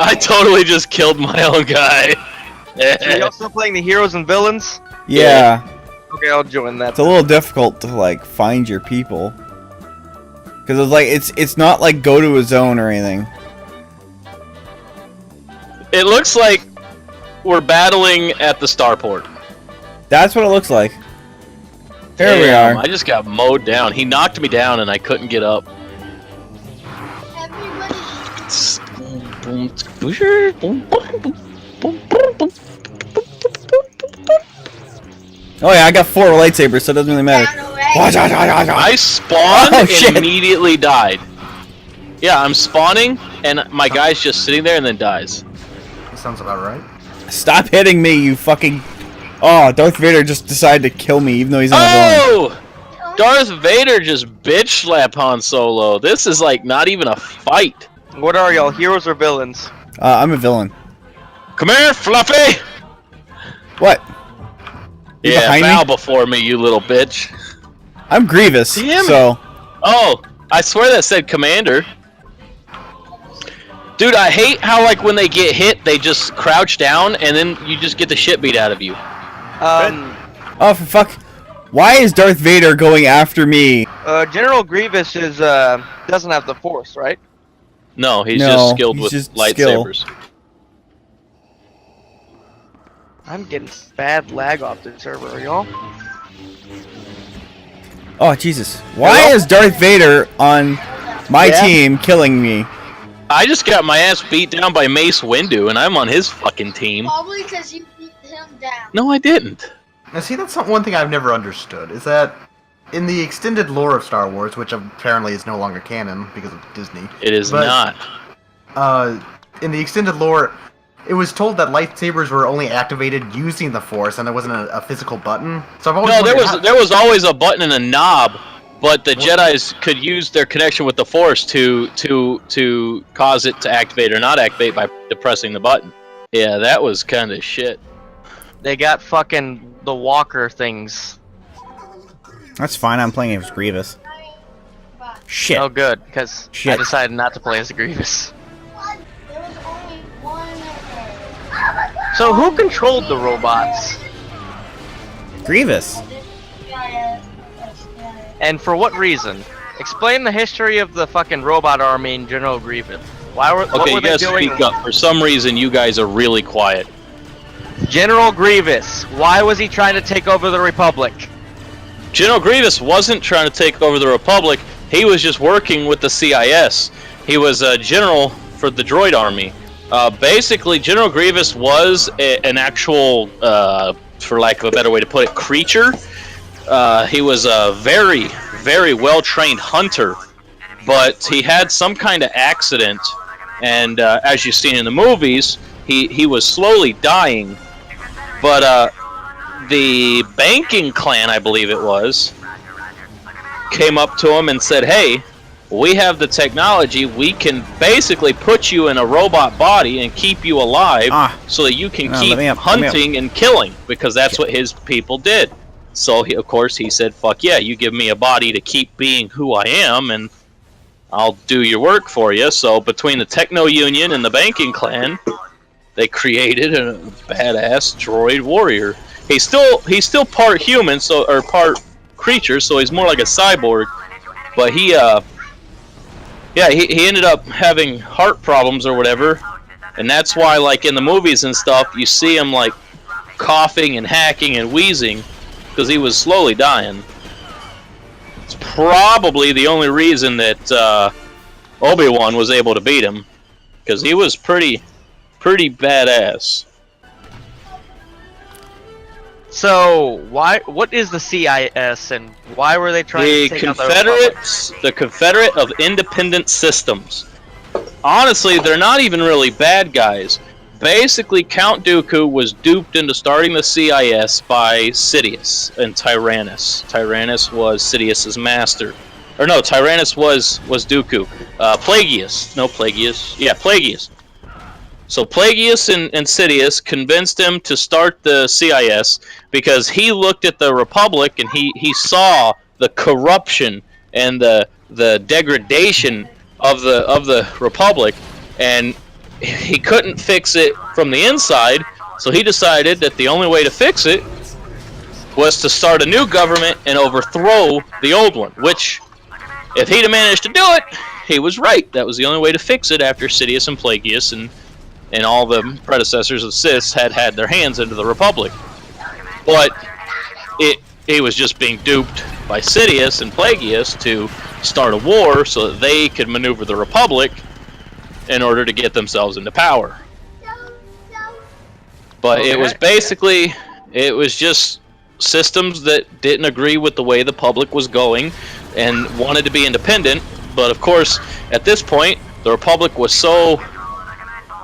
I totally just killed my own guy. Are y'all still playing the heroes and villains? Yeah. Okay, I'll join that. It's a little difficult to like find your people. Cause it's like it's not like go to a zone or anything. It looks like we're battling at the starport. That's what it looks like. There we are. I just got mowed down. He knocked me down and I couldn't get up. Oh yeah, I got 4 lightsabers, so it doesn't really matter. I spawned Oh, shit. and immediately died. Yeah, I'm spawning and my guy's just sitting there and then dies. That sounds about right. Stop hitting me, you fucking... Oh, Darth Vader just decided to kill me even though he's on a villain. Oh! Darth Vader just bitch slapped Han Solo. This is like not even a fight. What are y'all, heroes or villains? I'm a villain. Come here, Fluffy! What? You Yeah, behind bow me? before me, you little bitch. I'm Grievous, Damn it. so... Oh, I swear that said Commander. Dude, I hate how like when they get hit, they just crouch down and then you just get the shit beat out of you. Oh, for fuck... Why is Darth Vader going after me? General Grievous is, doesn't have the Force, right? No, he's No, just skilled he's with just lightsabers. I'm getting bad lag off the server, are y'all? Oh, Jesus. Why is Darth Vader on my team killing me? I just got my ass beat down by Mace Windu and I'm on his fucking team. Probably because you beat him down. No, I didn't. Now, see, that's one thing I've never understood, is that in the extended lore of Star Wars, which apparently is no longer canon because of Disney. It is but, not. In the extended lore, it was told that lightsabers were only activated using the Force, and there wasn't a physical button. So I've always No, wondered there was always a button and a knob, but the Jedi's could use their connection with the Force to cause it to activate or not activate by depressing the button. Yeah, that was kind of shit. They got fucking the walker things. That's fine, I'm playing as Grievous. Shit. Oh, good, because I Shit. decided not to play as Grievous. There was only one. So who controlled the robots? Grievous. And for what reason? Explain the history of the fucking robot army in General Grievous. What Okay, you were they guys doing? speak up. For some reason, you guys are really quiet. General Grievous, why was he trying to take over the Republic? General Grievous wasn't trying to take over the Republic. He was just working with the CIS. He was a general for the droid army. Basically, General Grievous was an actual, for lack of a better way to put it, creature. He was a very, very well-trained hunter, but he had some kind of accident, and as you've seen in the movies, he was slowly dying. But the banking clan, I believe it was, came up to him and said, hey, we have the technology, we can basically put you in a robot body and keep you alive so that you can keep hunting and killing, because that's what his people did. So, of course, he said, fuck yeah, you give me a body to keep being who I am, and I'll do your work for you. So, between the Techno Union and the banking clan, they created a badass droid warrior. He's still part human, or part creature, so he's more like a cyborg. But he ended up having heart problems or whatever, and that's why, like in the movies and stuff, you see him like coughing and hacking and wheezing because he was slowly dying. It's probably the only reason that Obi-Wan was able to beat him, because he was pretty badass. So what is the CIS and why were they trying to take out the Republic? The Confederate of Independent Systems. Honestly, they're not even really bad guys. Basically, Count Dooku was duped into starting the CIS by Sidious and Tyrannus. Tyrannus was Sidious's master. Or no, Tyrannus was Dooku. Plagueis. No, Plagueis. Yeah, Plagueis. So Plagueis and Sidious convinced him to start the CIS because he looked at the Republic and he saw the corruption and the degradation of the Republic, and he couldn't fix it from the inside, so he decided that the only way to fix it was to start a new government and overthrow the old one, which, if he'd have managed to do it, he was right. That was the only way to fix it after Sidious and Plagueis and all the predecessors of Siths had their hands into the Republic. But he was just being duped by Sidious and Plagueis to start a war so that they could maneuver the Republic in order to get themselves into power. But it was basically, it was just systems that didn't agree with the way the public was going and wanted to be independent. But of course, at this point, the Republic was so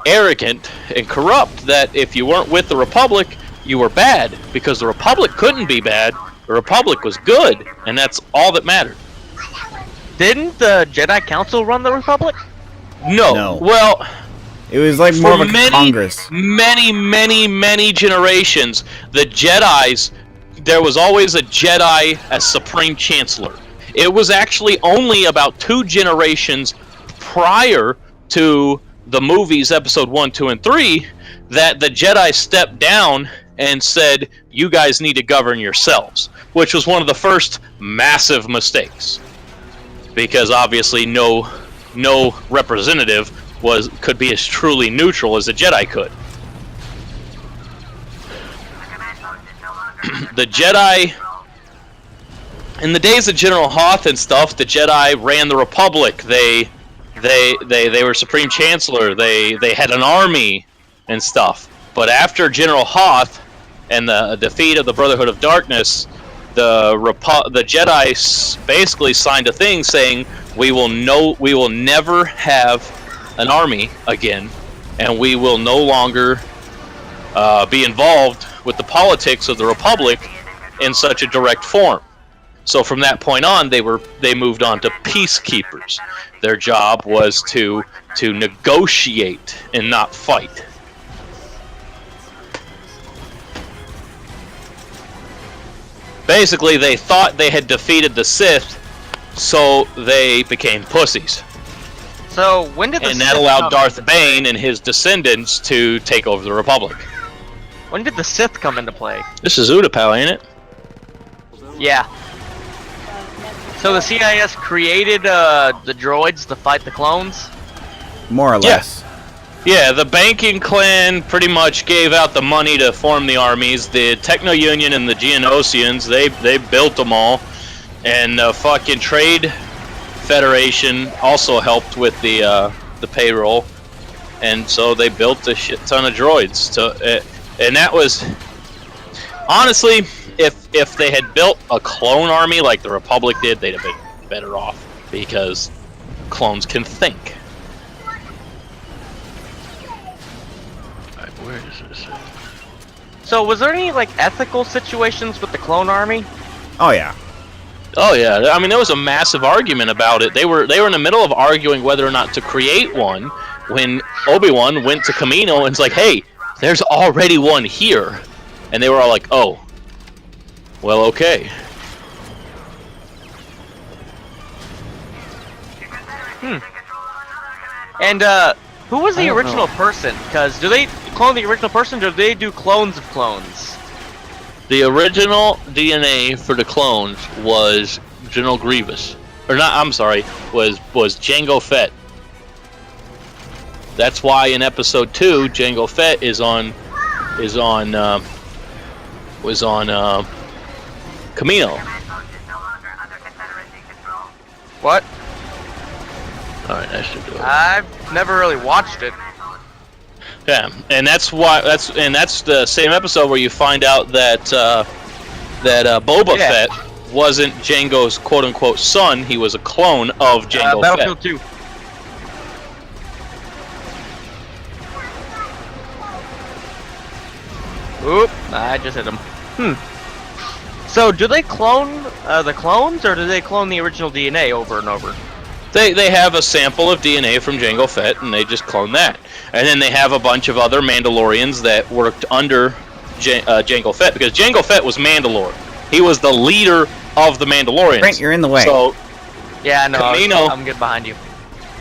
arrogant and corrupt that if you weren't with the Republic, you were bad, because the Republic couldn't be bad. The Republic was good, and that's all that mattered. Didn't the Jedi Council run the Republic? No. Well, It was like more of a Congress. Many generations, the Jedis, there was always a Jedi as Supreme Chancellor. It was actually only about 2 generations prior to the movies Episode 1, 2, and 3 that the Jedi stepped down and said, you guys need to govern yourselves, which was one of the first massive mistakes. Because obviously no representative could be as truly neutral as the Jedi could. The Jedi, in the days of General Hoth and stuff, the Jedi ran the Republic. They were Supreme Chancellor. They had an army and stuff. But after General Hoth and the defeat of the Brotherhood of Darkness, the Jedi basically signed a thing saying we will never have an army again, and we will no longer be involved with the politics of the Republic in such a direct form. So from that point on, they moved on to peacekeepers. Their job was to negotiate and not fight. Basically, they thought they had defeated the Sith, so they became pussies. So when did the and Sith that allowed come Darth into play? Bane and his descendants to take over the Republic. When did the Sith come into play? This is Utapau, ain't it? Yeah. So the CIS created the droids to fight the clones? More or less. Yeah, the banking clan pretty much gave out the money to form the armies. The Techno Union and the Geonosians, they built them all. And the fucking Trade Federation also helped with the payroll. And so they built a shit ton of droids. And that was... Honestly, if they had built a clone army like the Republic did, they'd have been better off. Because clones can think. Where is this? So was there any like ethical situations with the clone army? Oh yeah. Oh yeah, I mean there was a massive argument about it. They were in the middle of arguing whether or not to create one when Obi-Wan went to Kamino and was like, "Hey, there's already one here," and they were all like, "Oh, well, okay." And who was the original person? Because do they clone the original person, or do they do clones of clones? The original DNA for the clones was General Grievous, or not? I'm sorry, was Jango Fett. That's why in Episode 2, Jango Fett was on Kamino. What? All right, I should do it. I've never really watched it. Yeah, and that's the same episode where you find out that Boba Fett wasn't Jango's quote-unquote son. He was a clone of Jango Fett. Battlefield 2. Oop! I just hit him. So, do they clone the clones, or do they clone the original DNA over and over? They have a sample of DNA from Jango Fett, and they just clone that. And then they have a bunch of other Mandalorians that worked under Jango Fett, because Jango Fett was Mandalore. He was the leader of the Mandalorians. Brent, you're in the way. So, Yeah, no, Kamino- I'm good behind you.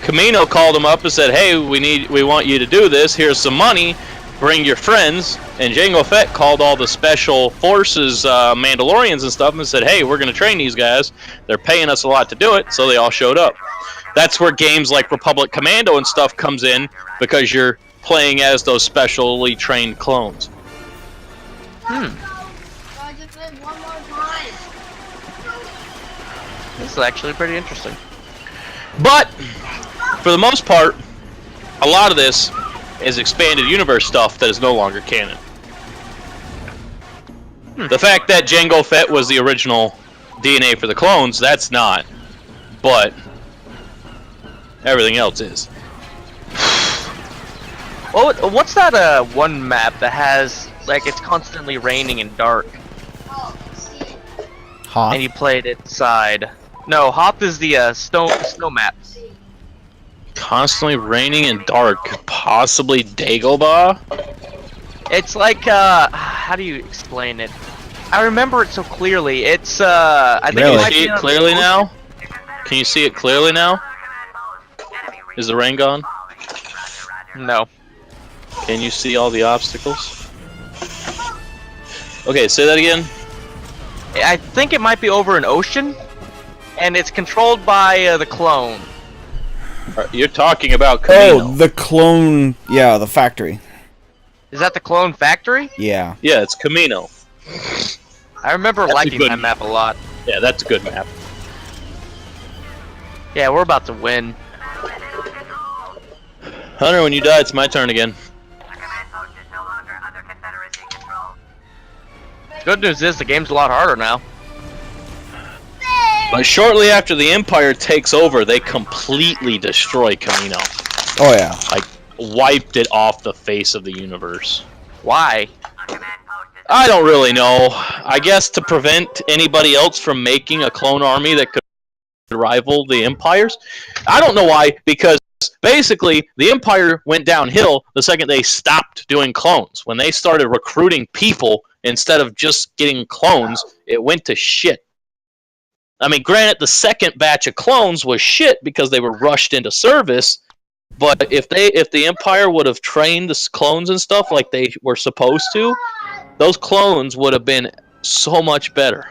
Camino called him up and said, "Hey, we want you to do this. Here's some money. Bring your friends." And Jango Fett called all the special forces, Mandalorians and stuff, and said, "Hey, we're going to train these guys. They're paying us a lot to do it." So they all showed up. That's where games like Republic Commando and stuff comes in, because you're playing as those specially trained clones. I just said one more time. This is actually pretty interesting. But for the most part, a lot of this is expanded universe stuff that is no longer canon. The fact that Jango Fett was the original DNA for the clones, that's not. But everything else is. What's that one map that has, like, it's constantly raining and dark, Oh, see. Hoth. and you played it inside? No, Hoth is the snow map. Constantly raining and dark. Possibly Dagobah? It's like, how do you explain it? I remember it so clearly. It's, I think Really? it Can might you see be it clearly now? Can you see it clearly now? Is the rain gone? No. Can you see all the obstacles? Okay, say that again. I think it might be over an ocean, and it's controlled by the clone. You're talking about Camino. Oh, the clone. Yeah, the factory. Is that the clone factory? Yeah. Yeah, it's Camino. I remember That's a liking good that map a lot. Yeah, that's a good map. Yeah, we're about to win. Hunter, when you die, it's my turn again. Good news is the game's a lot harder now. But shortly after the Empire takes over, they completely destroy Camino. Oh yeah. Like, wiped it off the face of the universe. Why? I don't really know. I guess to prevent anybody else from making a clone army that could rival the Empire's. I don't know why, because basically the Empire went downhill the second they stopped doing clones. When they started recruiting people instead of just getting clones, it went to shit. I mean, granted, the second batch of clones was shit because they were rushed into service. But if the Empire would have trained the clones and stuff like they were supposed to, those clones would have been so much better.